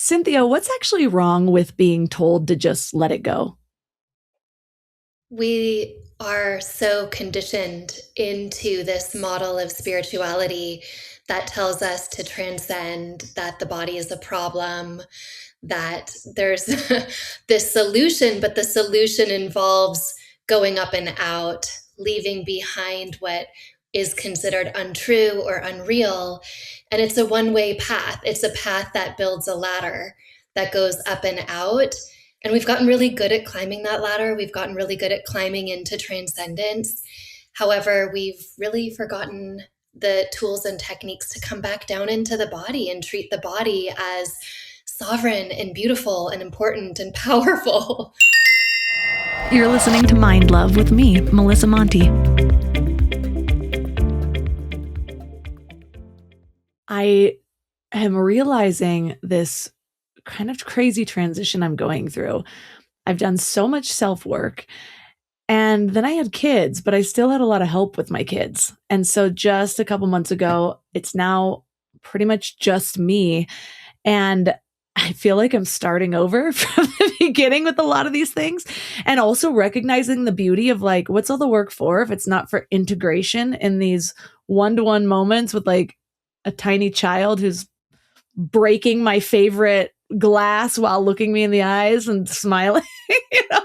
Cynthia, what's actually wrong with being told to just let it go? We are so conditioned into this model of spirituality that tells us to transcend, that the body is a problem, that there's this solution, but the solution involves going up and out, leaving behind what is considered untrue or unreal. And it's a one way path. It's a path that builds a ladder that goes up and out. And we've gotten really good at climbing that ladder. We've gotten really good at climbing into transcendence. However, we've really forgotten the tools and techniques to come back down into the body and treat the body as sovereign and beautiful and important and powerful. You're listening to Mind Love with me, Melissa Monti. I am realizing this kind of crazy transition I'm going through. I've done so much self-work, and then I had kids, but I still had a lot of help with my kids. And so just a couple months ago, it's now pretty much just me. And I feel like I'm starting over from the beginning with a lot of these things, and also recognizing the beauty of like, what's all the work for if it's not for integration in these one-to-one moments with like a tiny child who's breaking my favorite glass while looking me in the eyes and smiling.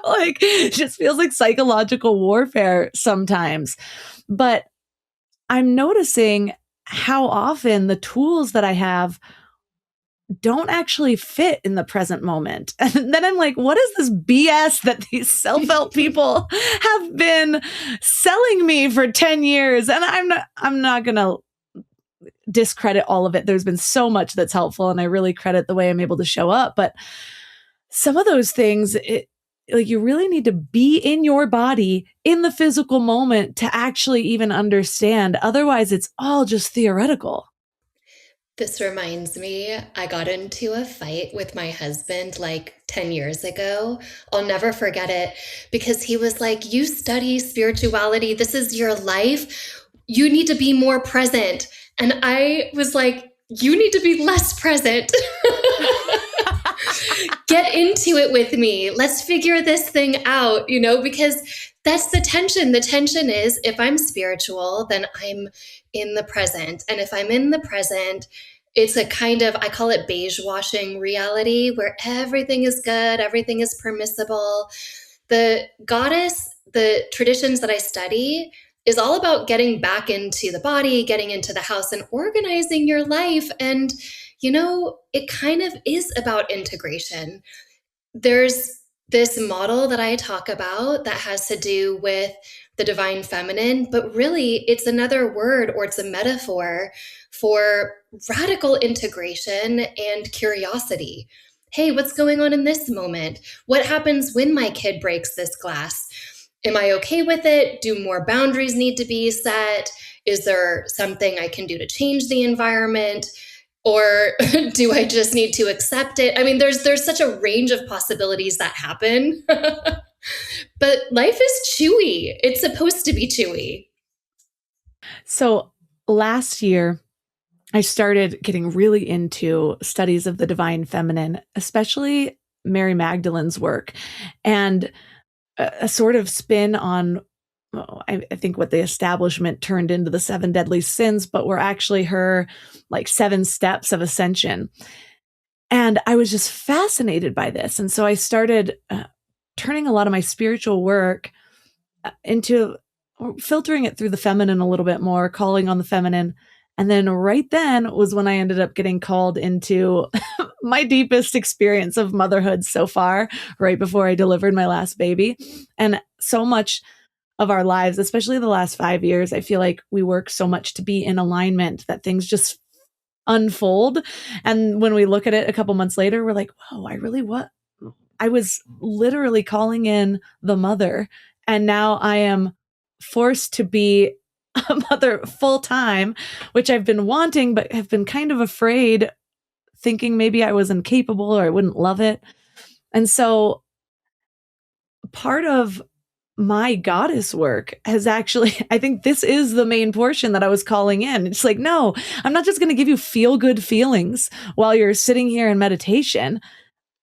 Like it just feels like psychological warfare sometimes. But I'm noticing how often the tools that I have don't actually fit in the present moment. And then I'm like, what is this BS that these self-help people have been selling me for 10 years? And I'm not going to discredit all of it. There's been so much that's helpful, and I really credit the way I'm able to show up. But some of those things, like you really need to be in your body in the physical moment to actually even understand. Otherwise, it's all just theoretical. This reminds me, I got into a fight with my husband like 10 years ago. I'll never forget it because he was like, "You study spirituality. This is your life. You need to be more present." And I was like, "You need to be less present." Get into it with me. Let's figure this thing out, because that's the tension. The tension is if I'm spiritual, then I'm in the present. And if I'm in the present, it's a kind of, I call it beige-washing reality where everything is good, everything is permissible. The goddess, the traditions that I study, is all about getting back into the body, getting into the house, and organizing your life. And, it kind of is about integration. There's this model that I talk about that has to do with the divine feminine, but really it's another word or it's a metaphor for radical integration and curiosity. Hey, what's going on in this moment? What happens when my kid breaks this glass? Am I okay with it? Do more boundaries need to be set? Is there something I can do to change the environment? Or do I just need to accept it? I mean, there's such a range of possibilities that happen. But life is chewy. It's supposed to be chewy. So last year, I started getting really into studies of the divine feminine, especially Mary Magdalene's work, and a sort of spin on, I think what the establishment turned into the 7 deadly sins, but were actually her like 7 steps of ascension. And I was just fascinated by this. And so I started turning a lot of my spiritual work into filtering it through the feminine a little bit more, calling on the feminine. And then right then was when I ended up getting called into my deepest experience of motherhood so far, right before I delivered my last baby. And so much of our lives, especially the last 5 years, I feel like we work so much to be in alignment that things just unfold. And when we look at it a couple months later, we're like, whoa, I was literally calling in the mother. And now I am forced to be a mother full time, which I've been wanting, but have been kind of afraid, thinking maybe I was incapable or I wouldn't love it. And so part of my goddess work has actually, I think this is the main portion that I was calling in. It's like, no, I'm not just going to give you feel good feelings while you're sitting here in meditation.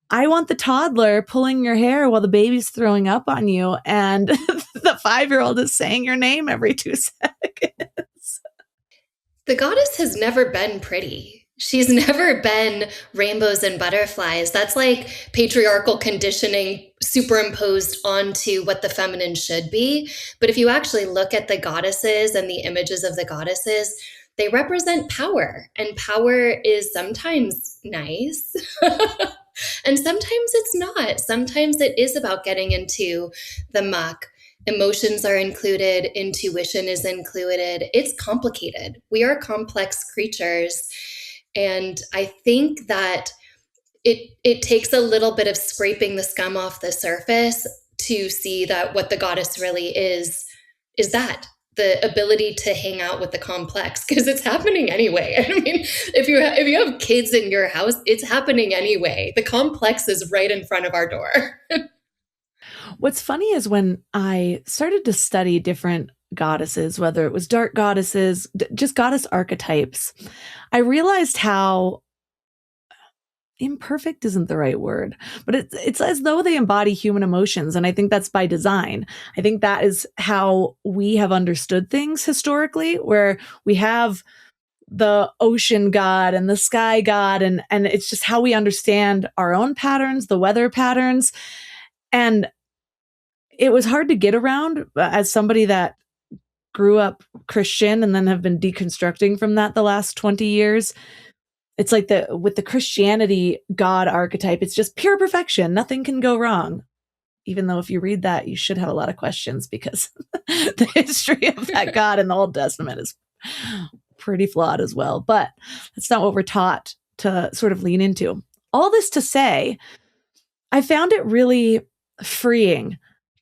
I want the toddler pulling your hair while the baby's throwing up on you, and the 5-year-old is saying your name every 2 seconds. The goddess has never been pretty. She's never been rainbows and butterflies. That's like patriarchal conditioning superimposed onto what the feminine should be. But if you actually look at the goddesses and the images of the goddesses, they represent power. And power is sometimes nice. And sometimes it's not. Sometimes it is about getting into the muck. Emotions are included, intuition is included. It's complicated. We are complex creatures. And I think that it takes a little bit of scraping the scum off the surface to see that what the goddess really is that the ability to hang out with the complex, because it's happening anyway. I mean, if you have kids in your house, it's happening anyway. The complex is right in front of our door. What's funny is when I started to study different goddesses, whether it was dark goddesses, just goddess archetypes, I realized how imperfect isn't the right word, but it's as though they embody human emotions. And I think that's by design. I think that is how we have understood things historically, where we have the ocean god and the sky god, and it's just how we understand our own patterns, the weather patterns. And it was hard to get around as somebody that grew up Christian and then have been deconstructing from that the last 20 years. It's like with the Christianity God archetype, it's just pure perfection. Nothing can go wrong. Even though if you read that, you should have a lot of questions, because the history of that God in the Old Testament is pretty flawed as well. But that's not what we're taught to sort of lean into. All this to say, I found it really freeing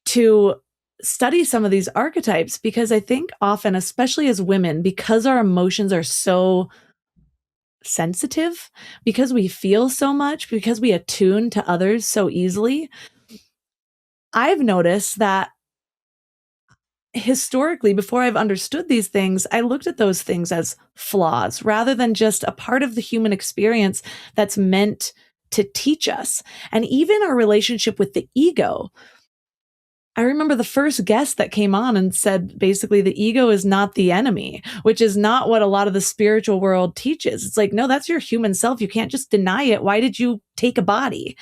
to study some of these archetypes, because I think often, especially as women, because our emotions are so sensitive, because we feel so much, because we attune to others so easily, I've noticed that historically, before I've understood these things, I looked at those things as flaws rather than just a part of the human experience that's meant to teach us. And even our relationship with the ego. I remember the first guest that came on and said, basically, the ego is not the enemy, which is not what a lot of the spiritual world teaches. It's like, no, that's your human self. You can't just deny it. Why did you take a body?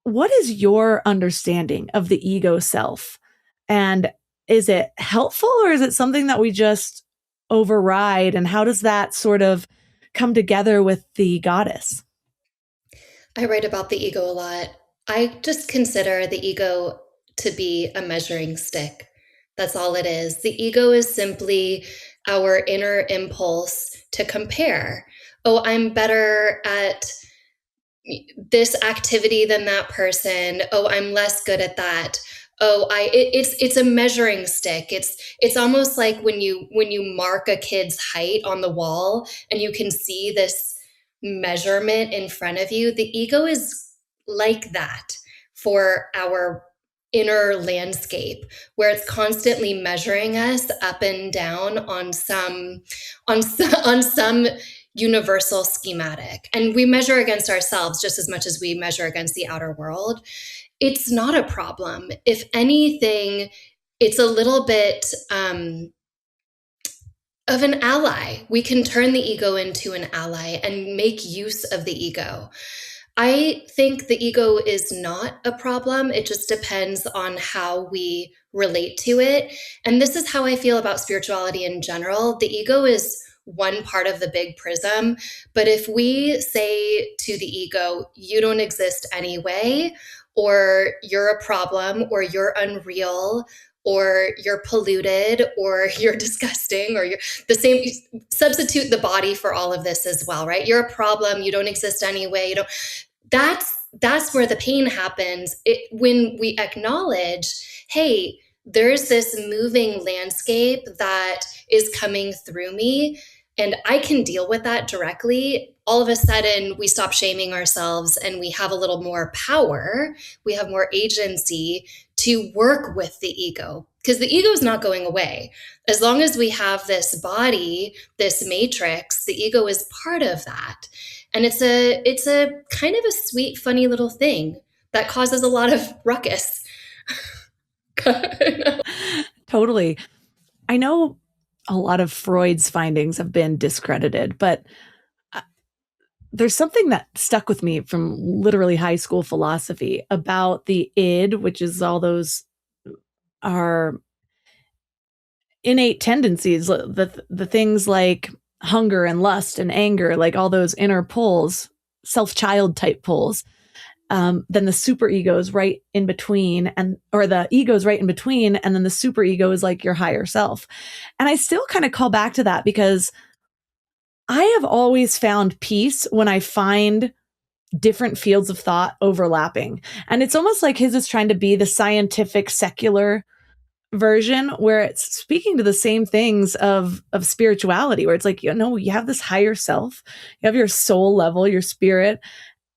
What is your understanding of the ego self? And is it helpful, or is it something that we just override? And how does that sort of come together with the goddess? I write about the ego a lot. I just consider the ego to be a measuring stick. That's all it is. The ego is simply our inner impulse to compare. Oh, I'm better at this activity than that person. Oh, I'm less good at that. Oh, it's a measuring stick. It's almost like when you mark a kid's height on the wall and you can see this measurement in front of you. The ego is like that for our inner landscape, where it's constantly measuring us up and down on some universal schematic. And we measure against ourselves just as much as we measure against the outer world. It's not a problem. If anything, it's a little bit of an ally. We can turn the ego into an ally and make use of the ego. I think the ego is not a problem. It just depends on how we relate to it. And this is how I feel about spirituality in general. The ego is one part of the big prism. But if we say to the ego, you don't exist anyway, or you're a problem, or you're unreal, or you're polluted, or you're disgusting, or you're the same, substitute the body for all of this as well, right? You're a problem, you don't exist anyway, you don't. That's where the pain happens. When we acknowledge, hey, there's this moving landscape that is coming through me, and I can deal with that directly. All of a sudden, we stop shaming ourselves and we have a little more power. We have more agency to work with the ego, because the ego is not going away. As long as we have this body, this matrix, the ego is part of that. And it's a kind of a sweet, funny little thing that causes a lot of ruckus. Totally. I know a lot of Freud's findings have been discredited, but there's something that stuck with me from literally high school philosophy about the id, which is all those our innate tendencies, the things like hunger and lust and anger, like all those inner pulls, self-child type pulls. Then the super ego is right in between, or the ego is right in between, and then the super ego is like your higher self. And I still kind of call back to that because I have always found peace when I find different fields of thought overlapping. And it's almost like his is trying to be the scientific, secular version where it's speaking to the same things of spirituality, where it's like, you have this higher self, you have your soul level, your spirit,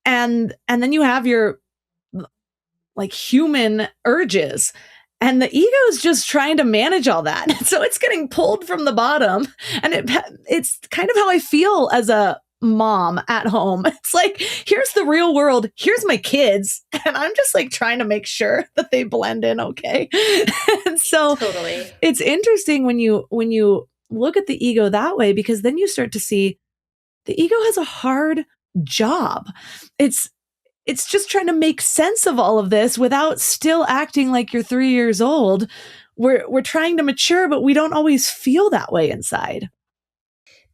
and then you have your like human urges. And the ego is just trying to manage all that. So it's getting pulled from the bottom. And it's kind of how I feel as a mom at home. It's like, here's the real world. Here's my kids. And I'm just like trying to make sure that they blend in okay. And so Totally. It's interesting when you look at the ego that way, because then you start to see the ego has a hard job. It's just trying to make sense of all of this without still acting like you're 3 years old. We're trying to mature, but we don't always feel that way inside.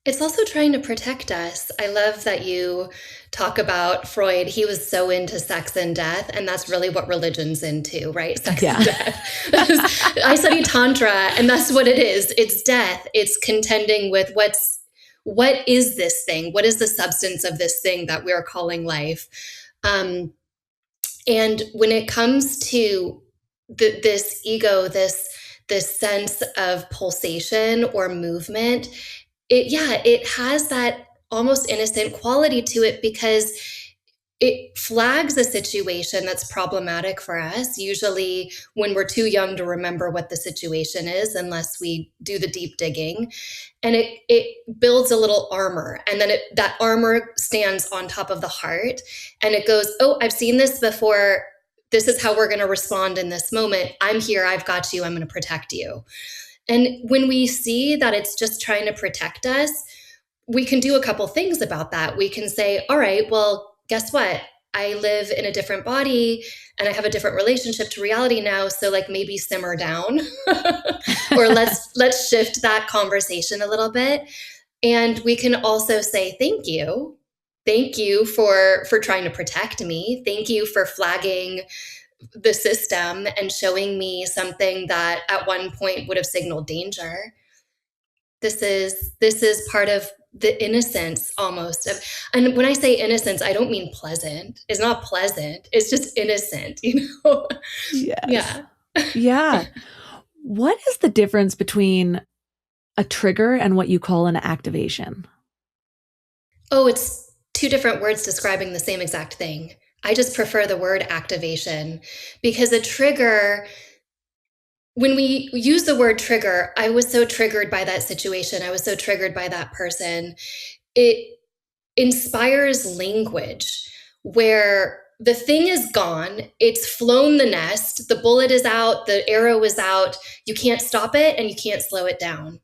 It's also trying to protect us. I love that you talk about Freud. He was so into sex and death, and that's really what religion's into, right? Sex and death. I study Tantra, and that's what it is. It's death. It's contending with what is this thing? What is the substance of this thing that we are calling life? And when it comes to this ego, this sense of pulsation or movement, it has that almost innocent quality to it, because it flags a situation that's problematic for us, usually when we're too young to remember what the situation is, unless we do the deep digging. And it builds a little armor. And then that armor stands on top of the heart. And it goes, oh, I've seen this before. This is how we're going to respond in this moment. I'm here. I've got you. I'm going to protect you. And when we see that it's just trying to protect us, we can do a couple things about that. We can say, all right, well, guess what? I live in a different body and I have a different relationship to reality now. So like maybe simmer down or let's shift that conversation a little bit. And we can also say, thank you. Thank you for trying to protect me. Thank you for flagging the system and showing me something that at one point would have signaled danger. This is part of the innocence almost of, and when I say innocence, I don't mean pleasant. It's not pleasant. It's just innocent, Yes. Yeah. Yeah. What is the difference between a trigger and what you call an activation? Oh, it's two different words describing the same exact thing. I just prefer the word activation, because a trigger, when we use the word trigger, I was so triggered by that situation. I was so triggered by that person. It inspires language where the thing is gone. It's flown the nest. The bullet is out. The arrow is out. You can't stop it and you can't slow it down.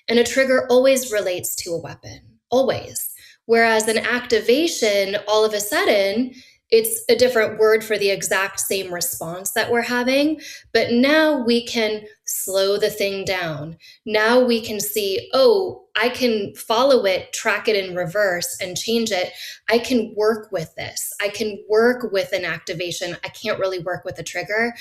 And a trigger always relates to a weapon, always. Whereas an activation, all of a sudden, it's a different word for the exact same response that we're having. But now we can slow the thing down. Now we can see, oh, I can follow it, track it in reverse and change it. I can work with this. I can work with an activation. I can't really work with a trigger.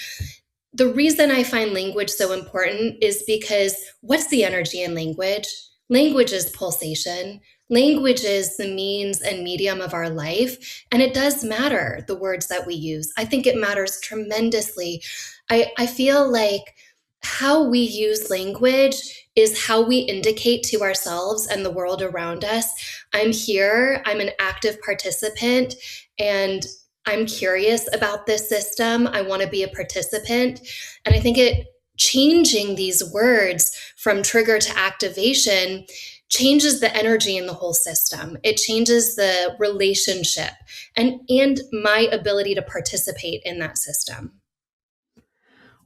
The reason I find language so important is because what's the energy in language? Language is pulsation. Language is the means and medium of our life. And it does matter, the words that we use. I think it matters tremendously. I feel like how we use language is how we indicate to ourselves and the world around us, I'm here, I'm an active participant, and I'm curious about this system. I want to be a participant. And I think it changing these words from trigger to activation changes the energy in the whole system. It changes the relationship and my ability to participate in that system.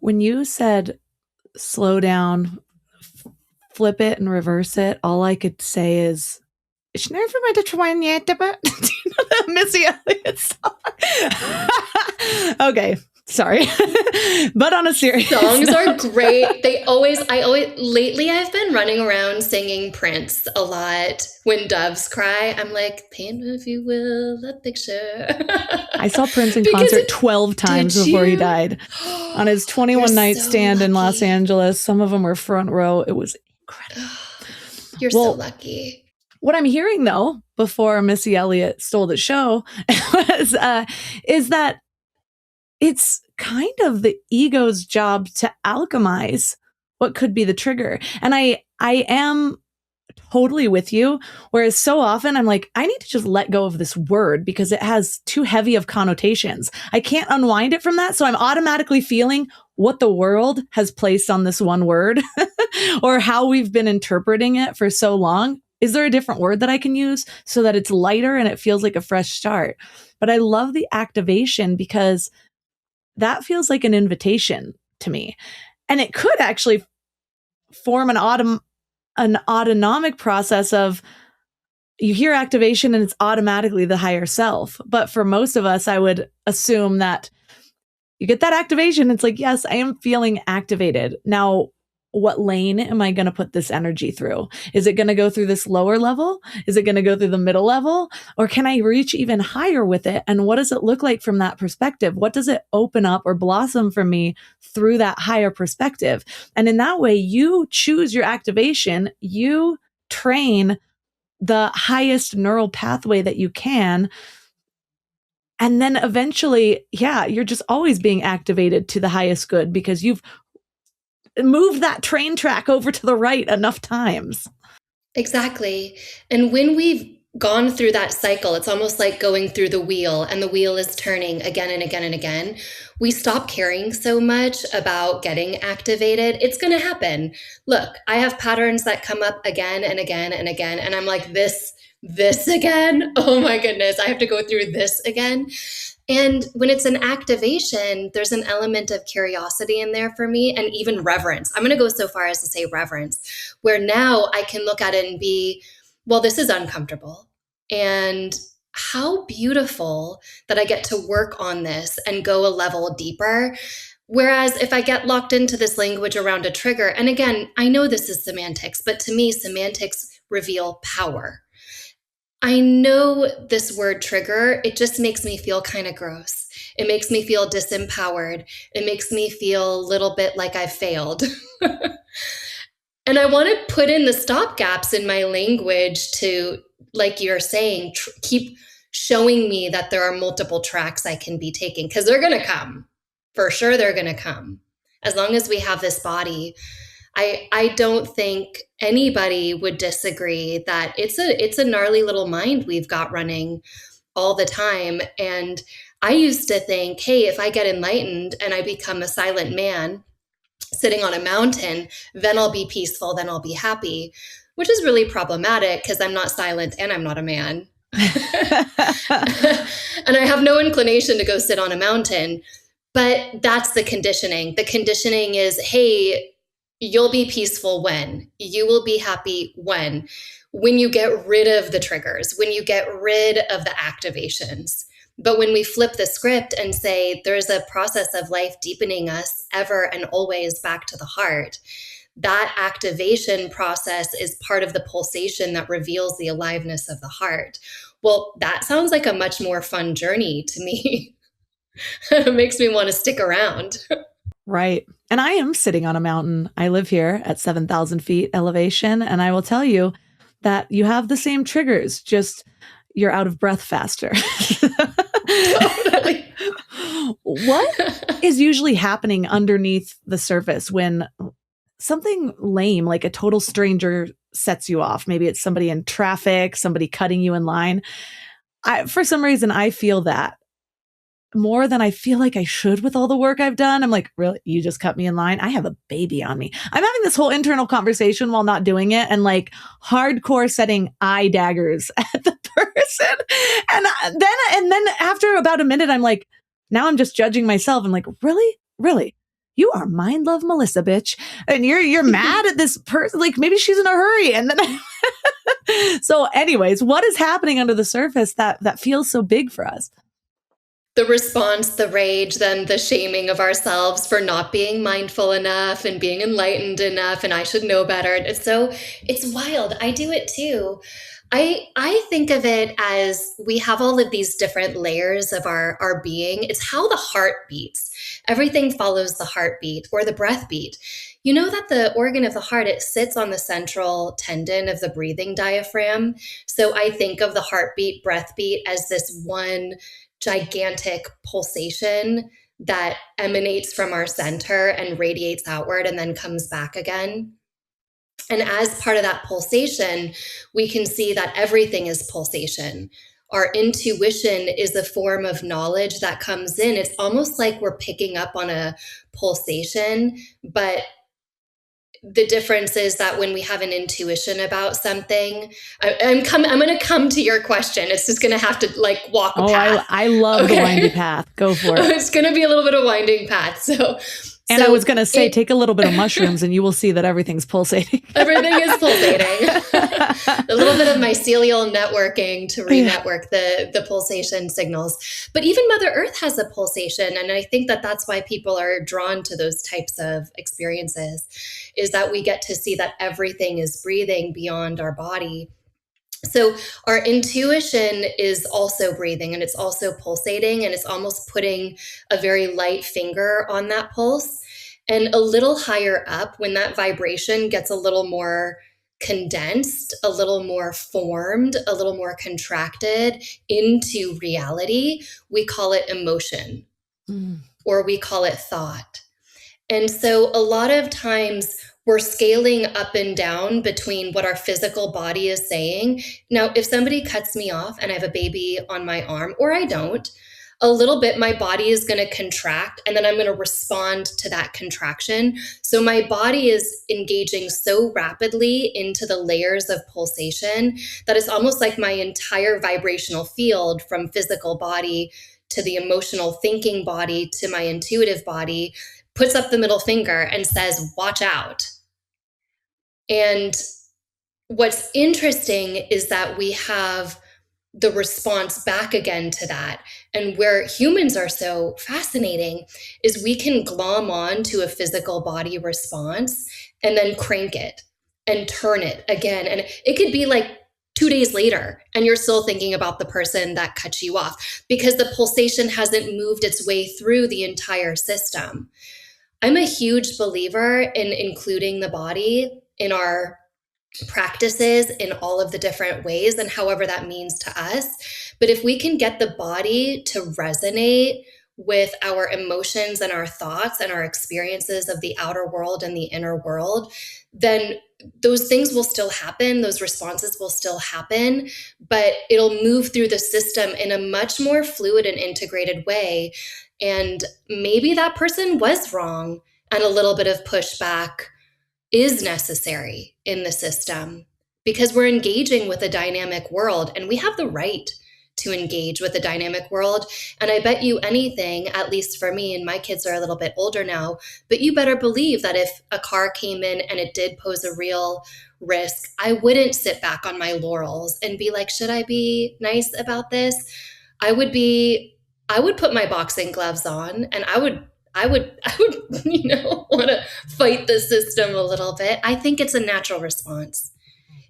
When you said slow down, flip it and reverse it, all I could say is, "It's never been to try yet, but..." Do you know that Missy Elliott song? Okay, sorry. But on a serious Songs note, are great. Lately I've been running around singing Prince a lot. When doves cry, I'm like, paint if you will a picture. I saw Prince in Because concert 12 times did before he you? died on his You're 21 night so stand in Los lucky. Angeles. Some of them were front row. It was incredible. You're so Well, lucky. what I'm hearing, though, before Missy Elliott stole the show, is that it's kind of the ego's job to alchemize what could be the trigger. And I am totally with you. Whereas so often I'm like, I need to just let go of this word because it has too heavy of connotations. I can't unwind it from that. So I'm automatically feeling what the world has placed on this one word or how we've been interpreting it for so long. Is there a different word that I can use so that it's lighter and it feels like a fresh start? But I love the activation because that feels like an invitation to me. And it could actually form an autonomic process of, you hear activation and it's automatically the higher self. But for most of us, I would assume that you get that activation. It's like, yes, I am feeling activated. Now, what lane am I going to put this energy through? Is it going to go through this lower level? Is it going to go through the middle level? Or can I reach even higher with it? And what does it look like from that perspective? What does it open up or blossom for me through that higher perspective? And in that way, you choose your activation, you train the highest neural pathway that you can. And then eventually, yeah, you're just always being activated to the highest good because you've moved that train track over to the right enough times. Exactly. And when we've gone through that cycle, it's almost like going through the wheel and the wheel is turning again and again and again. We stop caring so much about getting activated. It's going to happen. Look, I have patterns that come up again and again and again. And I'm like, this again? Oh my goodness, I have to go through this again. And when it's an activation, there's an element of curiosity in there for me and even reverence. I'm going to go so far as to say reverence, where now I can look at it and be, well, this is uncomfortable. And how beautiful that I get to work on this and go a level deeper. Whereas if I get locked into this language around a trigger, and again, I know this is semantics, but to me, semantics reveal power. I know this word trigger, it just makes me feel kind of gross. It makes me feel disempowered. It makes me feel a little bit like I failed. And I want to put in the stop gaps in my language to, like you're saying, keep showing me that there are multiple tracks I can be taking because they're going to come. For sure, they're going to come. As long as we have this body, I don't think anybody would disagree that it's a gnarly little mind we've got running all the time. And I used to think, hey, if I get enlightened and I become a silent man sitting on a mountain, then I'll be peaceful, then I'll be happy, which is really problematic because I'm not silent and I'm not a man. And I have no inclination to go sit on a mountain. But that's the conditioning. The conditioning is, hey, you'll be peaceful when, you will be happy when you get rid of the triggers, when you get rid of the activations. But when we flip the script and say there's a process of life deepening us ever and always back to the heart, that activation process is part of the pulsation that reveals the aliveness of the heart. Well, that sounds like a much more fun journey to me. It makes me want to stick around. Right. And I am sitting on a mountain. I live here at 7,000 feet elevation. And I will tell you that you have the same triggers, just you're out of breath faster. Totally. What is usually happening underneath the surface when something lame, like a total stranger, sets you off? Maybe it's somebody in traffic, somebody cutting you in line. For some reason, I feel that. more than I feel like I should with all the work I've done. I'm like, really? You just cut me in line? I have a baby on me. I'm having this whole internal conversation while not doing it and like hardcore setting eye daggers at the person. And then after about a minute, I'm like, now I'm just judging myself. I'm like, really? Really? You are mind love Melissa, bitch. And you're mad at this person. Like maybe she's in a hurry. And then so anyways, what is happening under the surface that feels so big for us? The response, the rage, then the shaming of ourselves for not being mindful enough and being enlightened enough, and I should know better. It's wild. I do it too. I think of it as we have all of these different layers of our being. It's how the heart beats. Everything follows the heartbeat or the breath beat. You know that the organ of the heart, it sits on the central tendon of the breathing diaphragm. So I think of the heartbeat, breath beat as this one gigantic pulsation that emanates from our center and radiates outward and then comes back again. And as part of that pulsation, we can see that everything is pulsation. Our intuition is a form of knowledge that comes in. It's almost like we're picking up on a pulsation, but the difference is that when we have an intuition about something, I'm going to come to your question. It's just going to have to like walk a path. I love the winding path. Go for it. It's going to be a little bit of winding path. And I was going to say, take a little bit of mushrooms and you will see that everything's pulsating. Everything is pulsating. A little bit of mycelial networking to re-network the pulsation signals. But even Mother Earth has a pulsation. And I think that that's why people are drawn to those types of experiences, is that we get to see that everything is breathing beyond our body. So our intuition is also breathing and it's also pulsating, and it's almost putting a very light finger on that pulse. And a little higher up, when that vibration gets a little more condensed, a little more formed, a little more contracted into reality, we call it emotion or we call it thought. And so a lot of times we're scaling up and down between what our physical body is saying. Now, if somebody cuts me off and I have a baby on my arm, or I don't, a little bit, my body is going to contract and then I'm going to respond to that contraction. So my body is engaging so rapidly into the layers of pulsation that it's almost like my entire vibrational field from physical body to the emotional thinking body to my intuitive body puts up the middle finger and says, watch out. And what's interesting is that we have the response back again to that. And where humans are so fascinating is we can glom on to a physical body response and then crank it and turn it again. And it could be like 2 days later, and you're still thinking about the person that cut you off because the pulsation hasn't moved its way through the entire system. I'm a huge believer in including the body in our practices in all of the different ways and however that means to us. But if we can get the body to resonate with our emotions and our thoughts and our experiences of the outer world and the inner world, then those things will still happen. Those responses will still happen, but it'll move through the system in a much more fluid and integrated way. And maybe that person was wrong and a little bit of pushback is necessary in the system because we're engaging with a dynamic world and we have the right to engage with a dynamic world. And I bet you anything, at least for me, and my kids are a little bit older now, but you better believe that if a ar came in and it did pose a real risk, I wouldn't sit back on my laurels and be like, should I be nice about this? I would put my boxing gloves on and I would, want to fight the system a little bit. I think it's a natural response.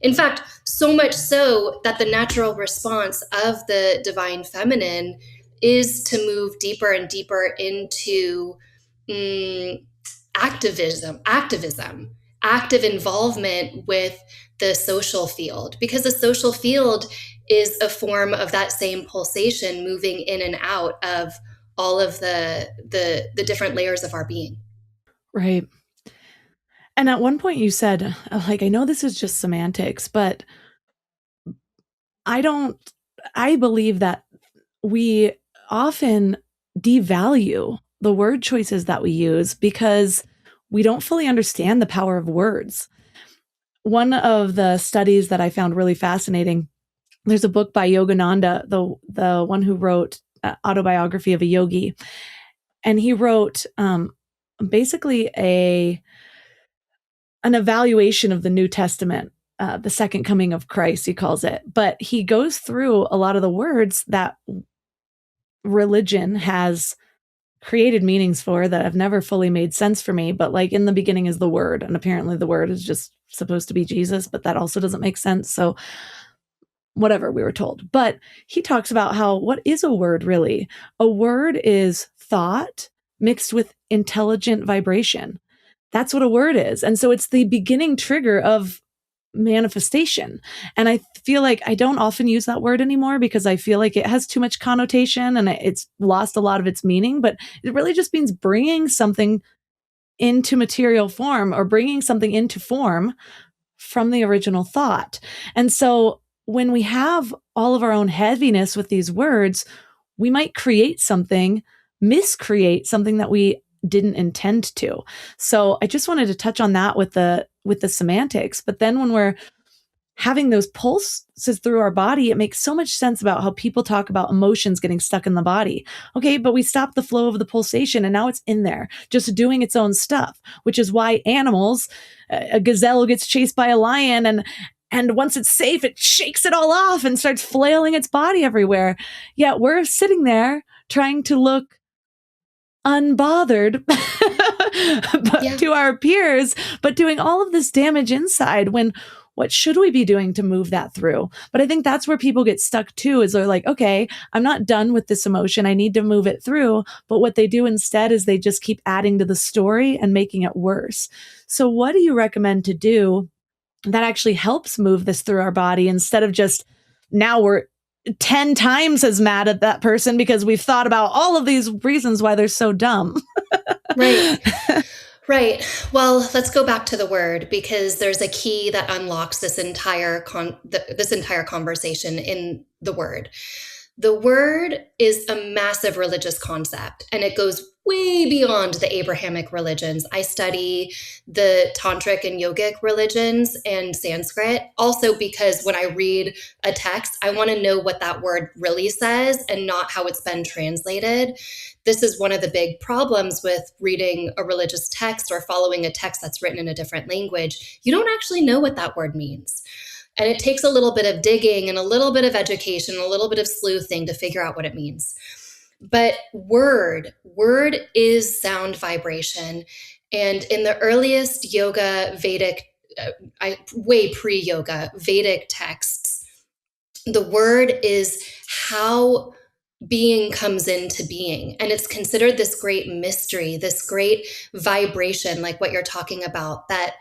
In fact, so much so that the natural response of the divine feminine is to move deeper and deeper into activism, active involvement with the social field, because the social field is a form of that same pulsation moving in and out of all of the different layers of our being. Right. And at one point you said, like, I know this is just semantics, but I believe that we often devalue the word choices that we use because we don't fully understand the power of words. One of the studies that I found really fascinating, there's a book by Yogananda, the one who wrote Autobiography of a Yogi. And he wrote basically an evaluation of the New Testament, the second coming of Christ, he calls it. But he goes through a lot of the words that religion has created meanings for that have never fully made sense for me. But like in the beginning is the word, and apparently the word is just supposed to be Jesus, but that also doesn't make sense. So whatever, we were told. But he talks about how, what is a word really? A word is thought mixed with intelligent vibration. That's what a word is. And so it's the beginning trigger of manifestation. And I feel like I don't often use that word anymore because I feel like it has too much connotation and it's lost a lot of its meaning, but it really just means bringing something into material form or bringing something into form from the original thought. And so when we have all of our own heaviness with these words, we might create something, miscreate something that we didn't intend to. So I just wanted to touch on that with the semantics. But then when we're having those pulses through our body, it makes so much sense about how people talk about emotions getting stuck in the body. Okay, but we stop the flow of the pulsation and now it's in there, just doing its own stuff, which is why animals, a gazelle gets chased by a lion and once it's safe, it shakes it all off and starts flailing its body everywhere. Yet we're sitting there trying to look unbothered to our peers, but doing all of this damage inside when what should we be doing to move that through? But I think that's where people get stuck too, is they're like, okay, I'm not done with this emotion. I need to move it through. But what they do instead is they just keep adding to the story and making it worse. So what do you recommend to do that actually helps move this through our body instead of just now we're 10 times as mad at that person because we've thought about all of these reasons why they're so dumb. Right. Right. Well, let's go back to the word because there's a key that unlocks this entire conversation in the word. The word is a massive religious concept, and it goes way beyond the Abrahamic religions. I study the Tantric and Yogic religions and Sanskrit, also because when I read a text, I want to know what that word really says and not how it's been translated. This is one of the big problems with reading a religious text or following a text that's written in a different language. You don't actually know what that word means. And it takes a little bit of digging and a little bit of education, a little bit of sleuthing to figure out what it means. But word is sound vibration. And in the earliest yoga, Vedic, way pre-yoga, Vedic texts, the word is how being comes into being. And it's considered this great mystery, this great vibration, like what you're talking about, that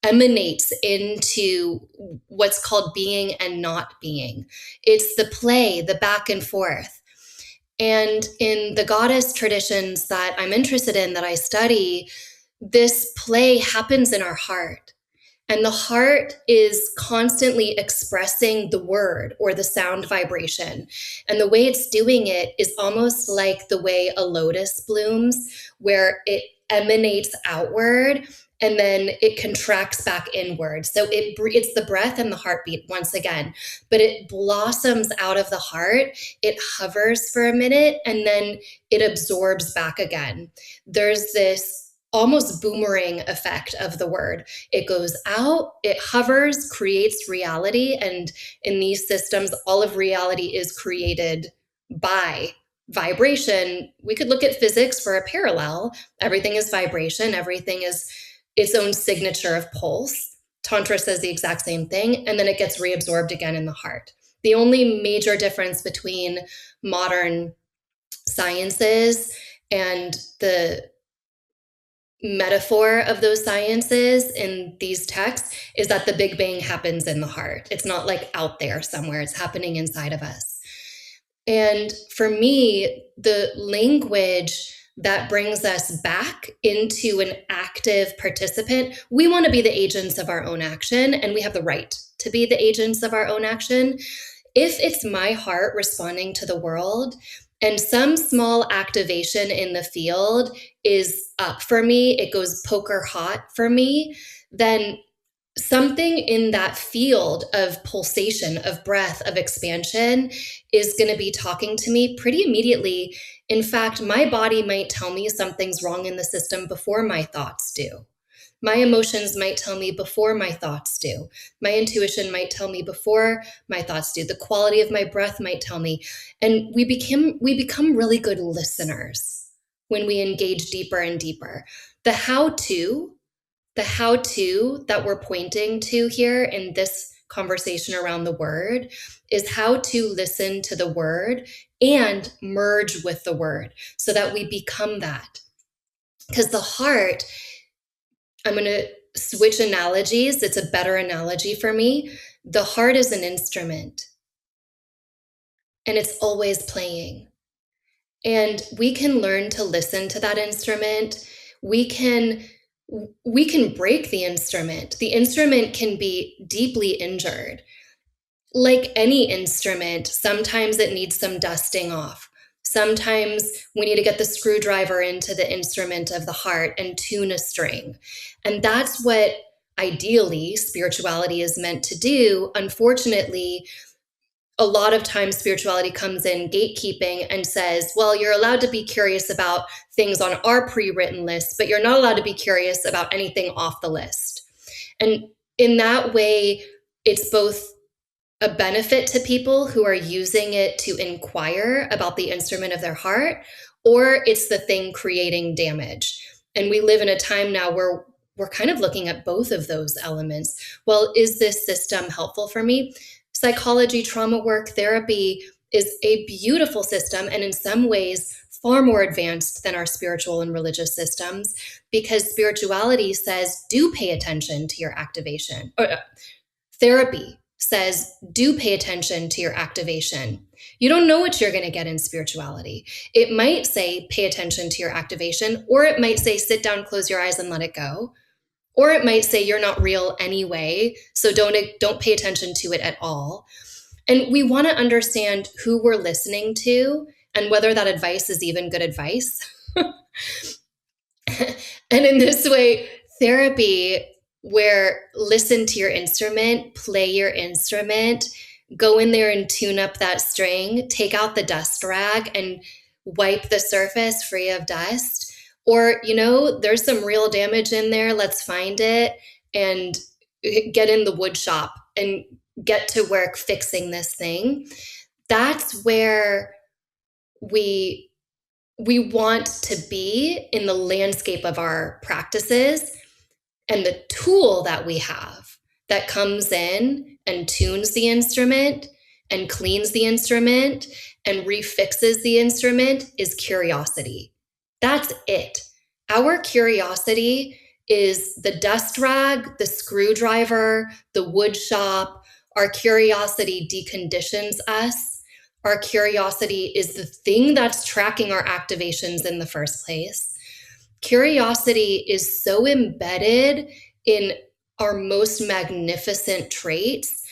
emanates into what's called being and not being. It's the play, the back and forth. And in the goddess traditions that I'm interested in, that I study, this play happens in our heart. And the heart is constantly expressing the word or the sound vibration. And the way it's doing it is almost like the way a lotus blooms, where it emanates outward and then it contracts back inward. So it's the breath and the heartbeat once again, but it blossoms out of the heart. It hovers for a minute and then it absorbs back again. There's this almost boomerang effect of the word. It goes out, it hovers, creates reality. And in these systems, all of reality is created by vibration. We could look at physics for a parallel. Everything is vibration. Everything is its own signature of pulse. Tantra says the exact same thing, and then it gets reabsorbed again in the heart. The only major difference between modern sciences and the metaphor of those sciences in these texts is that the Big Bang happens in the heart. It's not like out there somewhere, it's happening inside of us. And for me, the language that brings us back into an active participant, we want to be the agents of our own action, and we have the right to be the agents of our own action. If it's my heart responding to the world, and some small activation in the field is up for me, it goes poker hot for me, then something in that field of pulsation, of breath, of expansion is going to be talking to me pretty immediately. In fact, my body might tell me something's wrong in the system before my thoughts do. My emotions might tell me before my thoughts do. My intuition might tell me before my thoughts do. The quality of my breath might tell me. And we become really good listeners when we engage deeper and deeper. The how to that we're pointing to here in this conversation around the word is how to listen to the word and merge with the word so that we become that. Because the heart, I'm going to switch analogies. It's a better analogy for me. The heart is an instrument and it's always playing. And we can learn to listen to that instrument. We can break the instrument. The instrument can be deeply injured. Like any instrument, sometimes it needs some dusting off. Sometimes we need to get the screwdriver into the instrument of the heart and tune a string. And that's what ideally spirituality is meant to do. Unfortunately, a lot of times spirituality comes in gatekeeping and says, well, you're allowed to be curious about things on our pre-written list, but you're not allowed to be curious about anything off the list. And in that way, it's both a benefit to people who are using it to inquire about the instrument of their heart, or it's the thing creating damage. And we live in a time now where we're kind of looking at both of those elements. Well, is this system helpful for me? Psychology, trauma work, therapy is a beautiful system, and in some ways, far more advanced than our spiritual and religious systems, because spirituality says, do pay attention to your activation. Therapy says, do pay attention to your activation. You don't know what you're going to get in spirituality. It might say, pay attention to your activation, or it might say, sit down, close your eyes, and let it go. Or it might say, you're not real anyway, so don't pay attention to it at all. And we want to understand who we're listening to and whether that advice is even good advice. And in this way, therapy, where listen to your instrument, play your instrument, go in there and tune up that string, take out the dust rag and wipe the surface free of dust. Or, there's some real damage in there. Let's find it and get in the wood shop and get to work fixing this thing. That's where we want to be in the landscape of our practices. And the tool that we have that comes in and tunes the instrument and cleans the instrument and refixes the instrument is curiosity. That's it. Our curiosity is the dust rag, the screwdriver, the wood shop. Our curiosity deconditions us. Our curiosity is the thing that's tracking our activations in the first place. Curiosity is so embedded in our most magnificent traits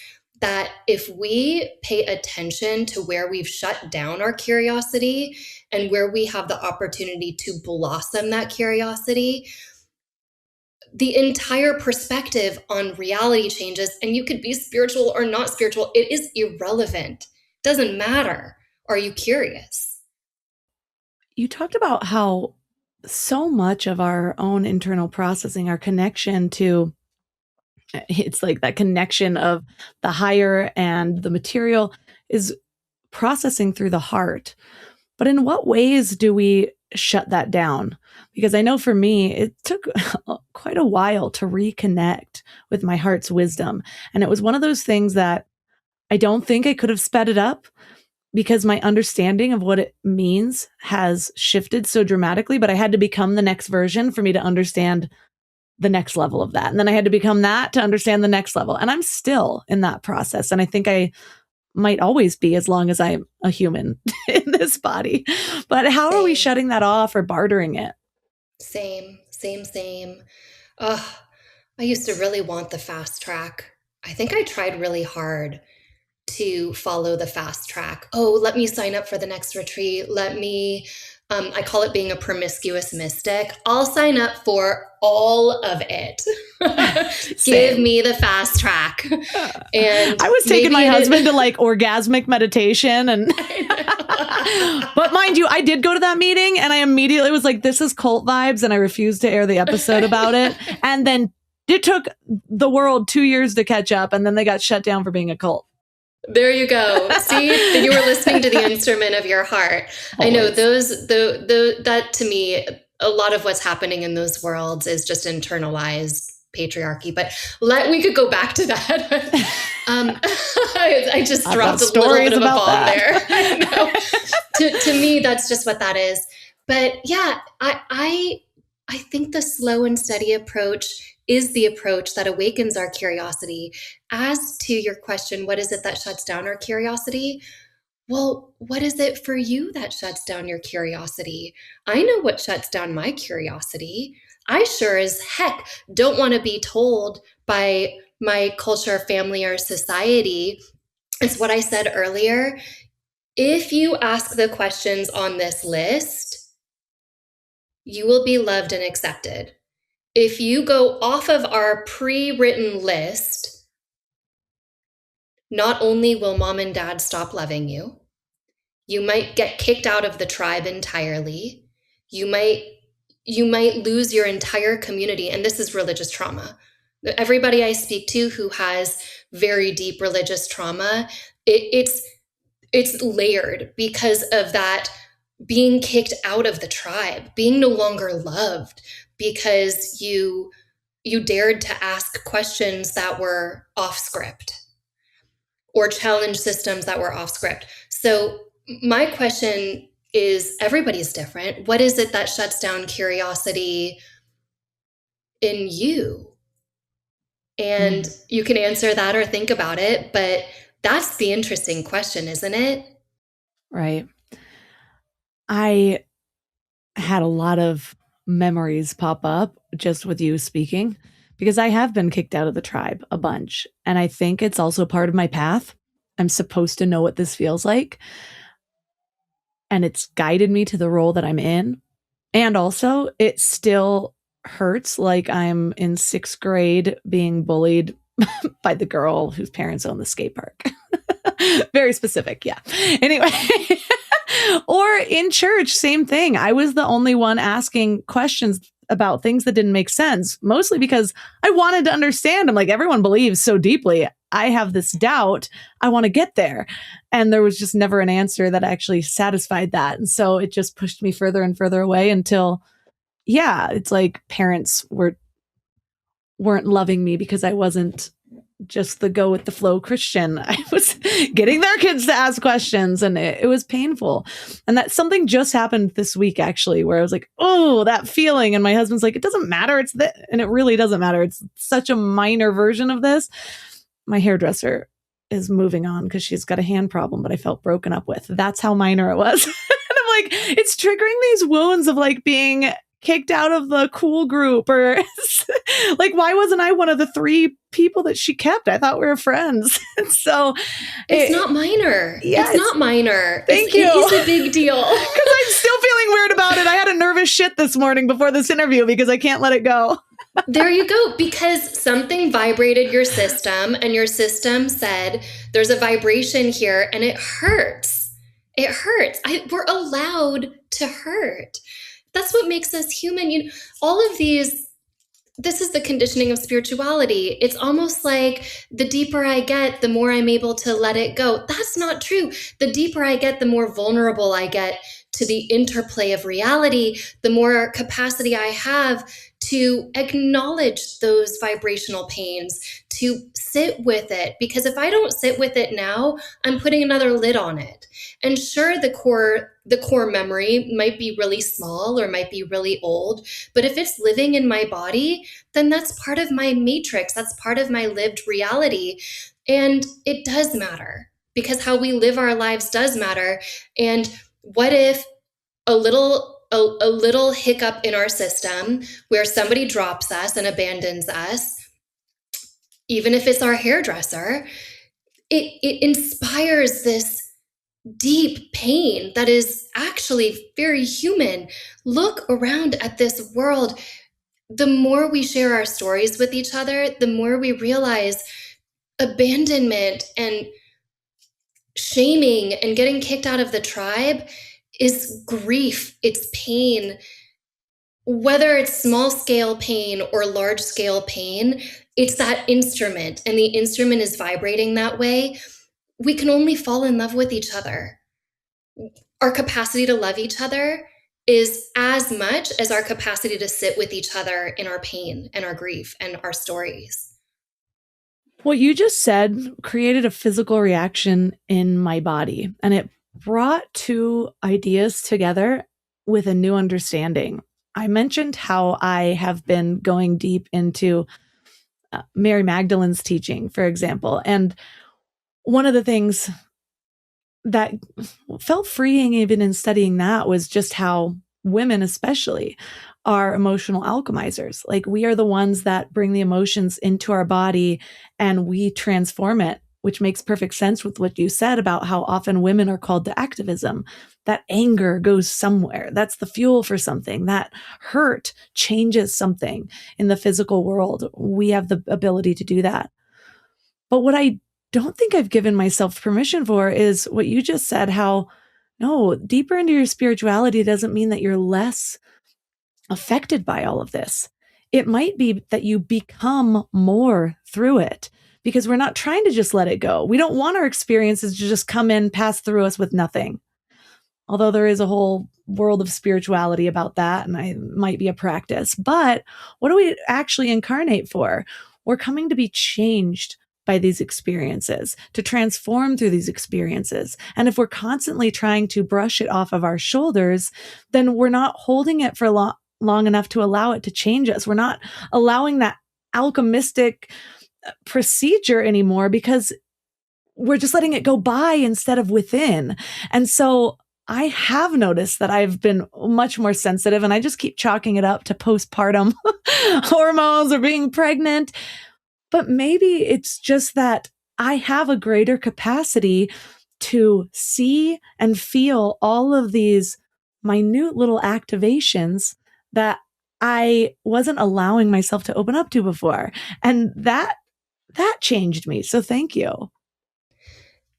that if we pay attention to where we've shut down our curiosity and where we have the opportunity to blossom that curiosity, the entire perspective on reality changes. And you could be spiritual or not spiritual. It is irrelevant. It doesn't matter. Are you curious? You talked about how so much of our own internal processing, our connection to, it's like that connection of the higher and the material is processing through the heart. But in what ways do we shut that down? Because I know for me, it took quite a while to reconnect with my heart's wisdom. And it was one of those things that I don't think I could have sped it up because my understanding of what it means has shifted so dramatically, but I had to become the next version for me to understand the next level of that. And then I had to become that to understand the next level. And I'm still in that process. And I think I might always be as long as I'm a human in this body. But how are we shutting that off or bartering it? Same. Ugh, I used to really want the fast track. I think I tried really hard. to follow the fast track. Oh, let me sign up for the next retreat. Let me, I call it being a promiscuous mystic. I'll sign up for all of it. Give me the fast track. And I was taking my husband to like orgasmic meditation and but mind you, I did go to that meeting and I immediately was like, this is cult vibes, and I refused to air the episode about it. And then it took the world 2 years to catch up, and then they got shut down for being a cult. There you go. See, you were listening to the instrument of your heart. Always. I know that to me, a lot of what's happening in those worlds is just internalized patriarchy. But we could go back to that. I just dropped a little bit of a bomb there. To me, that's just what that is. But yeah, I think the slow and steady approach is the approach that awakens our curiosity. As to your question, what is it that shuts down our curiosity? Well, what is it for you that shuts down your curiosity? I know what shuts down my curiosity. I sure as heck don't want to be told by my culture, family, or society. It's what I said earlier. If you ask the questions on this list, you will be loved and accepted. If you go off of our pre-written list, not only will mom and dad stop loving you, you might get kicked out of the tribe entirely. You might lose your entire community. And this is religious trauma. Everybody I speak to who has very deep religious trauma, it's layered because of that being kicked out of the tribe, being no longer loved because you dared to ask questions that were off script or challenge systems that were off script. So my question is, everybody's different. What is it that shuts down curiosity in you? And you can answer that or think about it, but that's the interesting question, isn't it? Right. I had a lot of memories pop up just with you speaking, because I have been kicked out of the tribe a bunch. And I think it's also part of my path. I'm supposed to know what this feels like. And it's guided me to the role that I'm in. And also, it still hurts like I'm in 6th grade being bullied by the girl whose parents own the skate park. Very specific, yeah. Anyway. Or in church, same thing. I was the only one asking questions about things that didn't make sense, mostly because I wanted to understand. I'm like, everyone believes so deeply. I have this doubt. I want to get there. And there was just never an answer that actually satisfied that. And so it just pushed me further and further away until, yeah, it's like parents weren't loving me because I wasn't just the go with the flow Christian. I was getting their kids to ask questions, and it was painful. And that something just happened this week, actually, where I was like, oh, that feeling. And my husband's like, it doesn't matter. It's that. And it really doesn't matter. It's such a minor version of this. My hairdresser is moving on because she's got a hand problem, but I felt broken up with. That's how minor it was. And I'm like, it's triggering these wounds of like being kicked out of the cool group, or like, why wasn't I one of the 3 people that she kept? I thought we were friends. So it's not minor. Yes. It's not minor. Thank you. It's a big deal. Because I'm still feeling weird about it. I had a nervous shit this morning before this interview because I can't let it go. There you go. Because something vibrated your system, and your system said, there's a vibration here and it hurts. It hurts. We're allowed to hurt. That's what makes us human. All of these, this is the conditioning of spirituality. It's almost like the deeper I get, the more I'm able to let it go. That's not true. The deeper I get, the more vulnerable I get to the interplay of reality, the more capacity I have to acknowledge those vibrational pains, to sit with it. Because if I don't sit with it now, I'm putting another lid on it. And sure, the core memory might be really small or might be really old, but if it's living in my body, then that's part of my matrix. That's part of my lived reality. And it does matter, because how we live our lives does matter. And what if a little hiccup in our system where somebody drops us and abandons us, even if it's our hairdresser, it inspires this deep pain that is actually very human. Look around at this world. The more we share our stories with each other, the more we realize abandonment and shaming and getting kicked out of the tribe is grief, it's pain. Whether it's small scale pain or large scale pain, it's that instrument, and the instrument is vibrating that way. We can only fall in love with each other. Our capacity to love each other is as much as our capacity to sit with each other in our pain and our grief and our stories. What you just said created a physical reaction in my body, and it brought two ideas together with a new understanding. I mentioned how I have been going deep into Mary Magdalene's teaching, for example. And one of the things that felt freeing even in studying that was just how women especially are emotional alchemizers. Like, we are the ones that bring the emotions into our body and we transform it, which makes perfect sense with what you said about how often women are called to activism. That anger goes somewhere. That's the fuel for something. That hurt changes something in the physical world. We have the ability to do that. But what I don't think I've given myself permission for is what you just said, how no, deeper into your spirituality doesn't mean that you're less affected by all of this. It might be that you become more through it, because we're not trying to just let it go. We don't want our experiences to just come in, pass through us with nothing. Although there is a whole world of spirituality about that, and it might be a practice. But what do we actually incarnate for? We're coming to be changed by these experiences, to transform through these experiences. And if we're constantly trying to brush it off of our shoulders, then we're not holding it for long enough to allow it to change us. We're not allowing that alchemistic procedure anymore, because we're just letting it go by instead of within. And so I have noticed that I've been much more sensitive, and I just keep chalking it up to postpartum hormones or being pregnant. But maybe it's just that I have a greater capacity to see and feel all of these minute little activations that I wasn't allowing myself to open up to before. And that changed me. So thank you.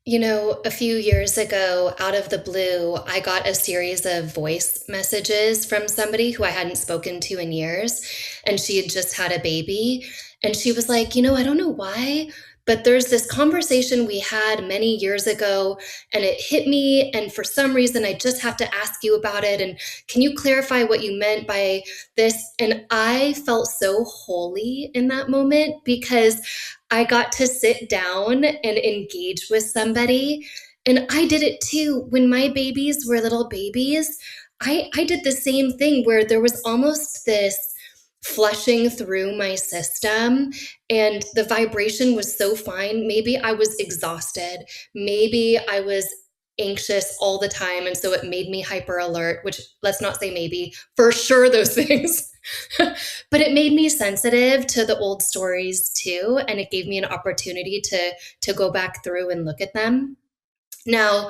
You know, a few years ago, out of the blue, I got a series of voice messages from somebody who I hadn't spoken to in years. And she had just had a baby. And she was like, I don't know why, but there's this conversation we had many years ago, and it hit me. And for some reason, I just have to ask you about it. And can you clarify what you meant by this? And I felt so holy in that moment, because I got to sit down and engage with somebody. And I did it too. When my babies were little babies, I did the same thing, where there was almost this flushing through my system, and the vibration was so fine. Maybe I was exhausted. Maybe I was anxious all the time. And so it made me hyper alert, which, let's not say maybe, for sure those things. But it made me sensitive to the old stories too. And it gave me an opportunity to go back through and look at them. Now,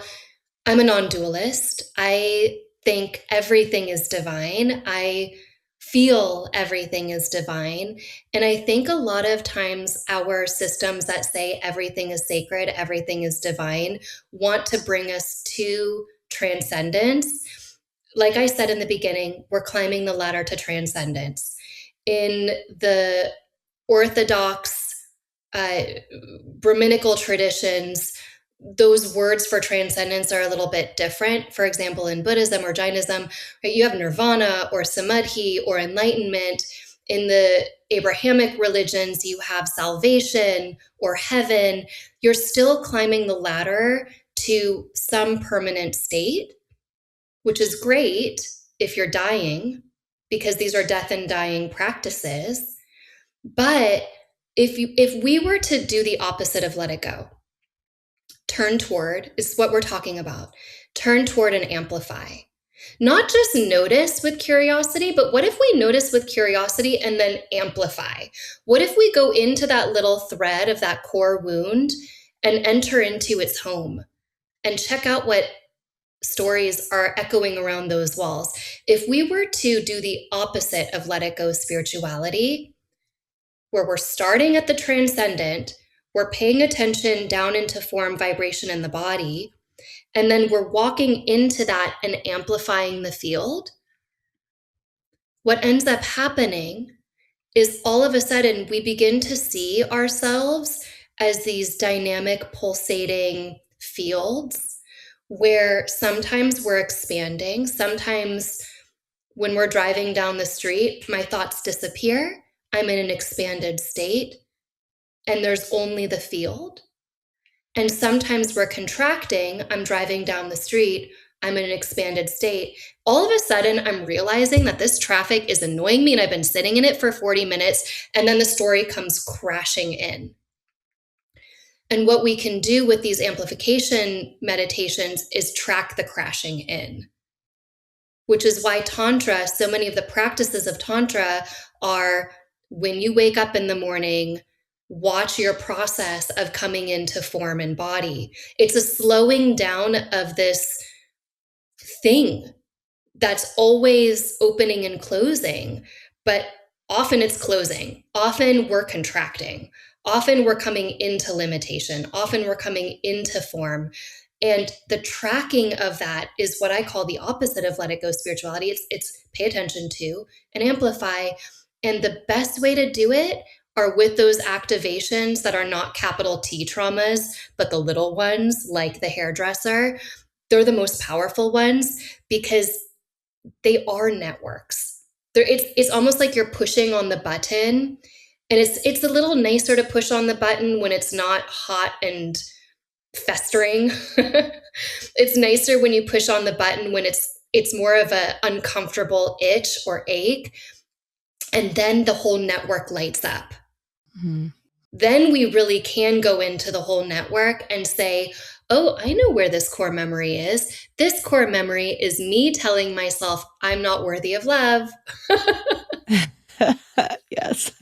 I'm a non-dualist. I think everything is divine. I feel everything is divine. And I think a lot of times our systems that say everything is sacred, everything is divine, want to bring us to transcendence. Like I said in the beginning, we're climbing the ladder to transcendence. In the Orthodox, Brahminical traditions, those words for transcendence are a little bit different. For example, in Buddhism or Jainism, right, you have nirvana or samadhi or enlightenment. In the Abrahamic religions, you have salvation or heaven. You're still climbing the ladder to some permanent state, which is great if you're dying, because these are death and dying practices. But if we were to do the opposite of let it go, turn toward, is what we're talking about. Turn toward and amplify. Not just notice with curiosity, but what if we notice with curiosity and then amplify? What if we go into that little thread of that core wound and enter into its home and check out what stories are echoing around those walls. If we were to do the opposite of let it go spirituality, where we're starting at the transcendent, we're paying attention down into form, vibration in the body, and then we're walking into that and amplifying the field, what ends up happening is all of a sudden we begin to see ourselves as these dynamic, pulsating fields where sometimes we're expanding. Sometimes when we're driving down the street, my thoughts disappear. I'm in an expanded state, and there's only the field. And sometimes we're contracting. I'm driving down the street. I'm in an expanded state. All of a sudden, I'm realizing that this traffic is annoying me and I've been sitting in it for 40 minutes. And then the story comes crashing in. And what we can do with these amplification meditations is track the crashing in, which is why Tantra, so many of the practices of Tantra are when you wake up in the morning, watch your process of coming into form and body. It's a slowing down of this thing that's always opening and closing, but often it's closing. Often we're contracting. Often we're coming into limitation. Often we're coming into form. And the tracking of that is what I call the opposite of let it go spirituality. It's pay attention to and amplify. And the best way to do it are with those activations that are not capital T traumas, but the little ones like the hairdresser. They're the most powerful ones because they are networks. It's almost like you're pushing on the button, and it's a little nicer to push on the button when it's not hot and festering. It's nicer when you push on the button when it's more of an uncomfortable itch or ache, and then the whole network lights up. Mm-hmm. Then we really can go into the whole network and say, oh, I know where this core memory is. This core memory is me telling myself I'm not worthy of love. Yes.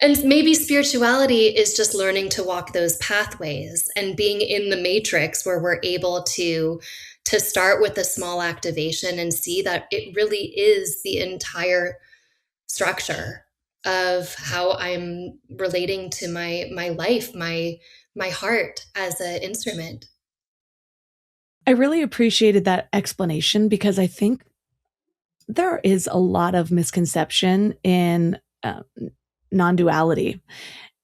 And maybe spirituality is just learning to walk those pathways and being in the matrix where we're able to start with a small activation and see that it really is the entire structure of how I'm relating to my life, my heart as an instrument. I really appreciated that explanation because I think there is a lot of misconception in non-duality.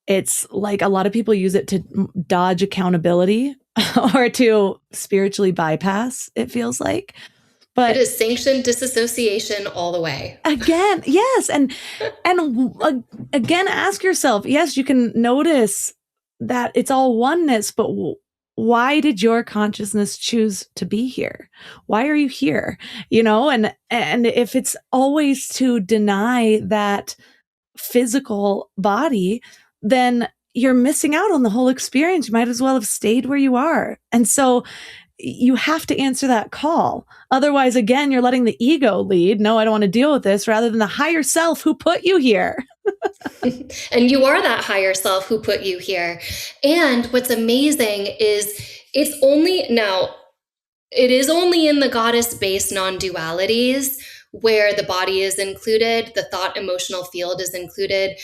It's like a lot of people use it to dodge accountability or to spiritually bypass, it feels like. But it is sanctioned disassociation all the way. Again, yes. And again, ask yourself, yes, you can notice that it's all oneness, but why did your consciousness choose to be here? Why are you here? And if it's always to deny that physical body, then you're missing out on the whole experience. You might as well have stayed where you are. And so you have to answer that call. Otherwise, again, you're letting the ego lead. No, I don't want to deal with this, rather than the higher self who put you here. And you are that higher self who put you here. And what's amazing is it is only in the goddess-based non-dualities where the body is included, the thought emotional field is included.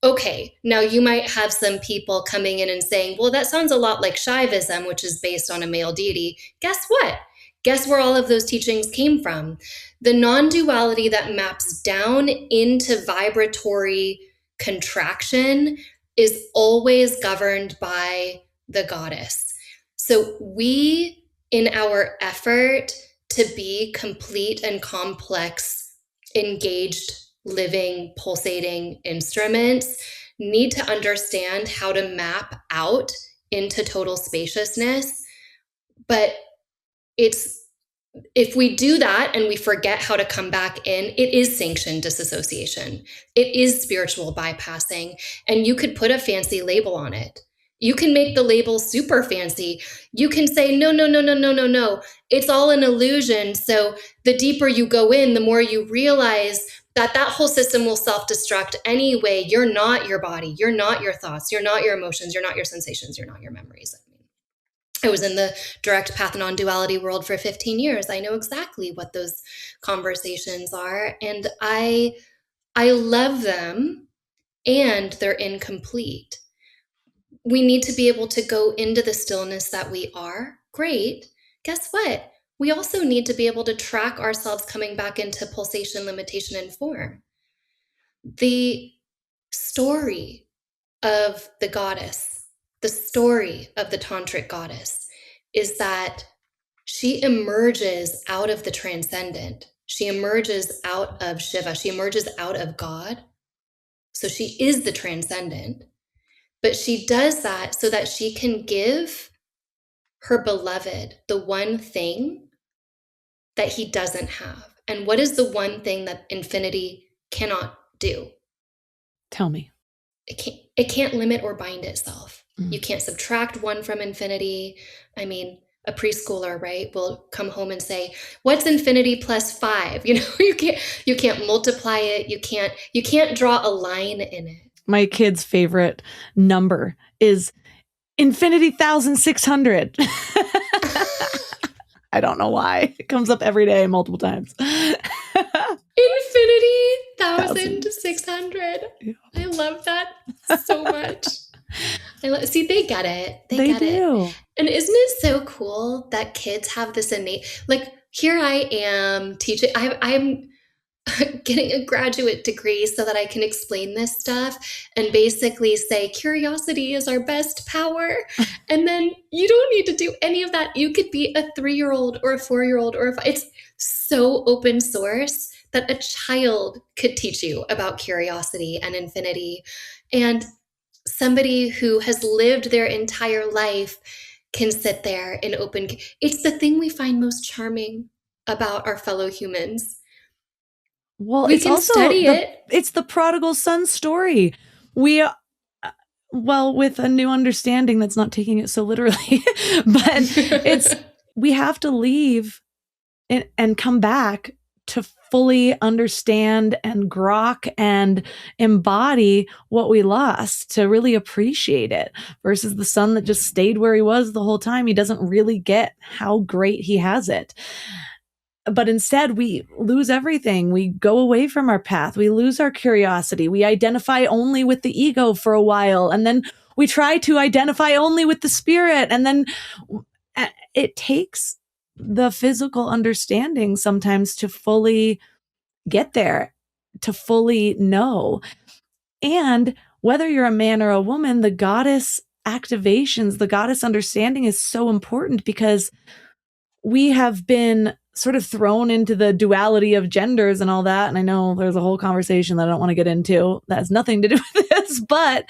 Okay, now you might have some people coming in and saying, well, that sounds a lot like Shaivism, which is based on a male deity. Guess what? Guess where all of those teachings came from? The non-duality that maps down into vibratory contraction is always governed by the goddess. So we, in our effort to be complete and complex, engaged, living, pulsating instruments, need to understand how to map out into total spaciousness. But if we do that and we forget how to come back in, it is sanctioned disassociation. It is spiritual bypassing. And you could put a fancy label on it. You can make the label super fancy. You can say, no. It's all an illusion. So the deeper you go in, the more you realize that whole system will self-destruct anyway. You're not your body. You're not your thoughts. You're not your emotions. You're not your sensations. You're not your memories. I was in the direct path non-duality world for 15 years. I know exactly what those conversations are, and I love them, and they're incomplete. We need to be able to go into the stillness that we are. Great. Guess what? We also need to be able to track ourselves coming back into pulsation, limitation, and form. The story of the goddess, the story of the tantric goddess, is that she emerges out of the transcendent. She emerges out of Shiva. She emerges out of God. So she is the transcendent. But she does that so that she can give her beloved the one thing that he doesn't have. And what is the one thing that infinity cannot do? Tell me. It can't limit or bind itself. You can't subtract one from infinity. I mean, a preschooler, right, will come home and say, "What's infinity plus 5?" You know, you can't multiply it. You can't draw a line in it. My kid's favorite number is infinity 1,600. I don't know why. It comes up every day, multiple times. Infinity 1,600. Yeah. I love that so much. See, they get it. They get do. It. And isn't it so cool that kids have this innate, like, here I am teaching, I'm getting a graduate degree so that I can explain this stuff and basically say curiosity is our best power. And then you don't need to do any of that. You could be a 3-year-old or a 4-year-old or it's so open source that a child could teach you about curiosity and infinity. And somebody who has lived their entire life can sit there and open. It's the thing we find most charming about our fellow humans. Well, we it's can also study it. It's the prodigal son story. We, well, with a new understanding that's not taking it so literally, but we have to leave and come back to fully understand and grok and embody what we lost, to really appreciate it, versus the son that just stayed where he was the whole time. He doesn't really get how great he has it. But instead, we lose everything. We go away from our path. We lose our curiosity. We identify only with the ego for a while. And then we try to identify only with the spirit. And then it takes the physical understanding sometimes to fully get there, to fully know. And whether you're a man or a woman, the goddess activations, the goddess understanding is so important, because we have been sort of thrown into the duality of genders and all that. And I know there's a whole conversation that I don't want to get into that has nothing to do with this, but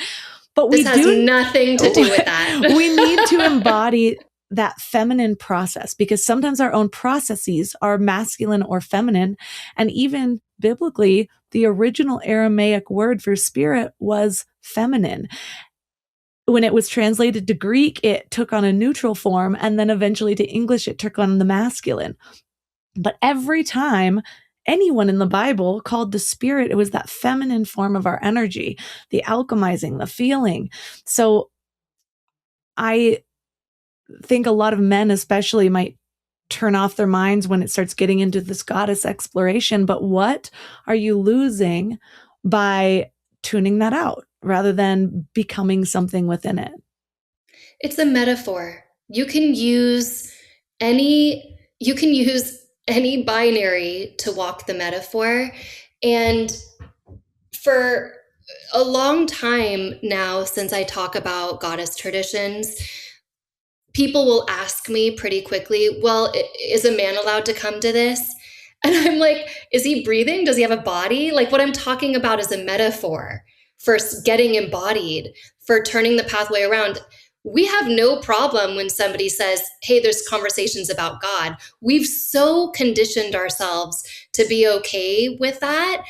this has nothing to do with that. We need to embody that feminine process, because sometimes our own processes are masculine or feminine. And even biblically, the original Aramaic word for spirit was feminine. When it was translated to Greek, it took on a neutral form, and then eventually to English, it took on the masculine. But every time anyone in the Bible called the spirit, it was that feminine form of our energy, the alchemizing, the feeling. So I think a lot of men especially might turn off their minds when it starts getting into this goddess exploration. But what are you losing by tuning that out rather than becoming something within it? It's a metaphor. You can use any binary to walk the metaphor. And for a long time now, since I talk about goddess traditions, people will ask me pretty quickly, well, is a man allowed to come to this? And I'm like, is he breathing? Does he have a body? Like, what I'm talking about is a metaphor for getting embodied, for turning the pathway around. We have no problem when somebody says, hey, there's conversations about God. We've so conditioned ourselves to be okay with that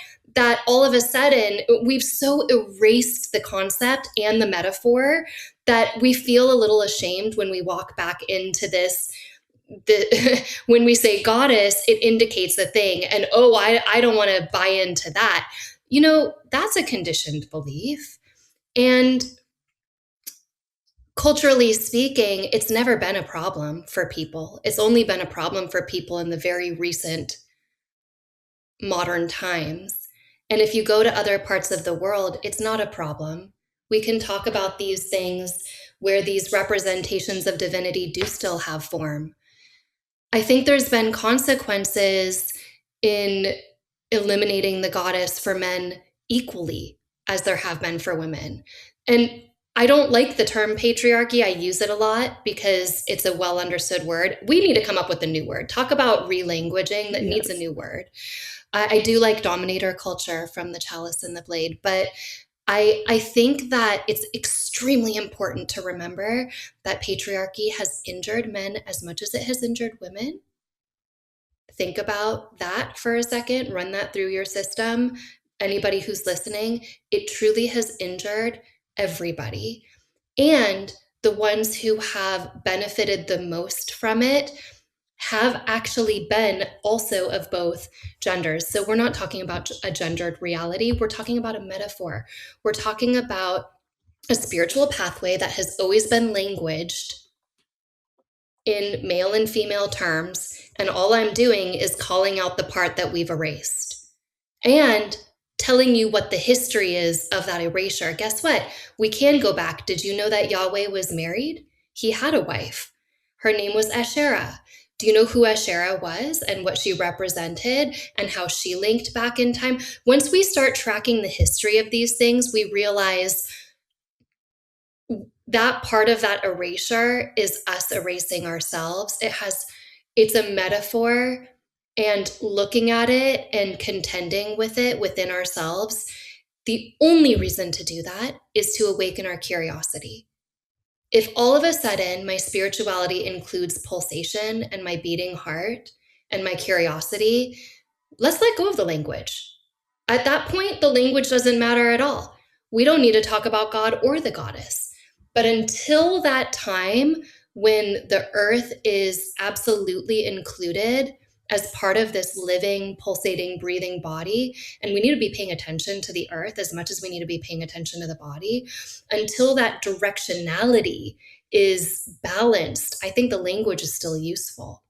all of a sudden we've so erased the concept and the metaphor that we feel a little ashamed when we walk back into this when we say goddess, it indicates a thing. And, oh, I don't want to buy into that. That's a conditioned belief. And culturally speaking, it's never been a problem for people. It's only been a problem for people in the very recent modern times. And if you go to other parts of the world, it's not a problem. We can talk about these things where these representations of divinity do still have form. I think there's been consequences in eliminating the goddess for men equally as there have been for women. And I don't like the term patriarchy. I use it a lot because it's a well understood word. We need to come up with a new word. Talk about relanguaging that needs a new word. I do like dominator culture from the Chalice and the Blade, but I think that it's extremely important to remember that patriarchy has injured men as much as it has injured women. Think about that for a second, run that through your system. Anybody who's listening, it truly has injured everybody. And the ones who have benefited the most from it have actually been also of both genders. So we're not talking about a gendered reality. We're talking about a metaphor. We're talking about a spiritual pathway that has always been languaged in male and female terms. And all I'm doing is calling out the part that we've erased and telling you what the history is of that erasure. Guess what? We can go back. Did you know that Yahweh was married? He had a wife. Her name was Asherah. Do you know who Asherah was and what she represented and how she linked back in time? Once we start tracking the history of these things, we realize that part of that erasure is us erasing ourselves. It's a metaphor, and looking at it and contending with it within ourselves. The only reason to do that is to awaken our curiosity. If all of a sudden my spirituality includes pulsation and my beating heart and my curiosity, let's let go of the language. At that point, the language doesn't matter at all. We don't need to talk about God or the goddess. But until that time when the earth is absolutely included as part of this living, pulsating, breathing body, and we need to be paying attention to the earth as much as we need to be paying attention to the body, until that directionality is balanced, I think the language is still useful.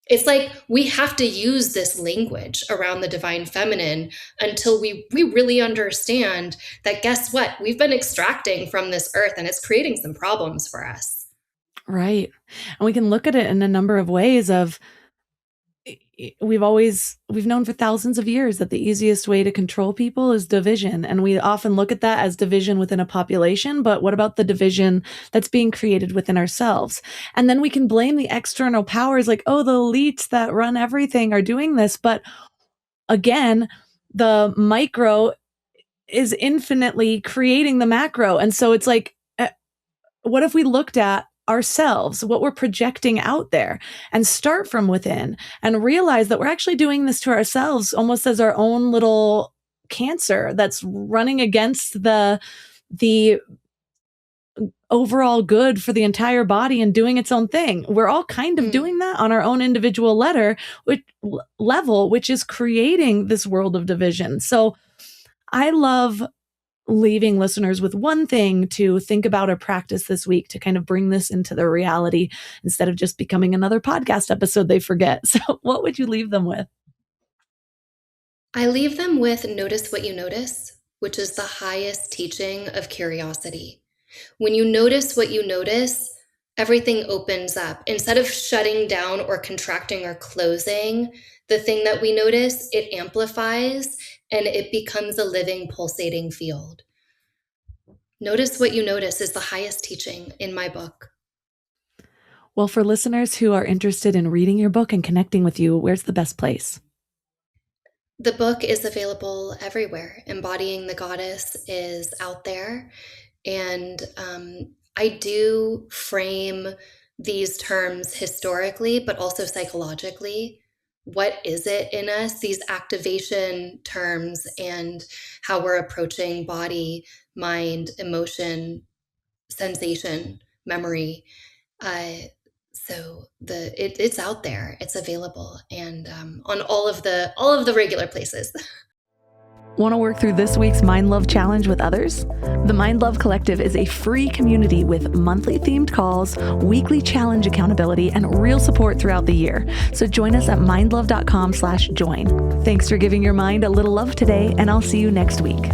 It's like we have to use this language around the divine feminine until we really understand that, guess what? We've been extracting from this earth and it's creating some problems for us. Right. And we can look at it in a number of ways of we've known for thousands of years that the easiest way to control people is division. And we often look at that as division within a population, but what about the division that's being created within ourselves? And then we can blame the external powers like, oh, the elites that run everything are doing this. But again, the micro is infinitely creating the macro. And so it's like, what if we looked at ourselves, what we're projecting out there, and start from within and realize that we're actually doing this to ourselves almost as our own little cancer that's running against the overall good for the entire body and doing its own thing. We're all kind of doing that on our own individual level, which is creating this world of division. So I love leaving listeners with one thing to think about or practice this week to kind of bring this into their reality instead of just becoming another podcast episode they forget. So what would you leave them with? I leave them with notice what you notice, which is the highest teaching of curiosity. When you notice what you notice, everything opens up. Instead of shutting down or contracting or closing the thing that we notice, it amplifies and it becomes a living, pulsating field. Notice what you notice is the highest teaching in my book. Well, for listeners who are interested in reading your book and connecting with you, where's the best place? The book is available everywhere. Embodying the Goddess is out there. And I do frame these terms historically, but also psychologically. What is it in us? These activation terms and how we're approaching body, mind, emotion, sensation, memory. So it's out there, it's available, and on all of the regular places. Want to work through this week's Mind Love Challenge with others? The Mind Love Collective is a free community with monthly themed calls, weekly challenge accountability, and real support throughout the year. So join us at mindlove.com/join. Thanks for giving your mind a little love today, and I'll see you next week.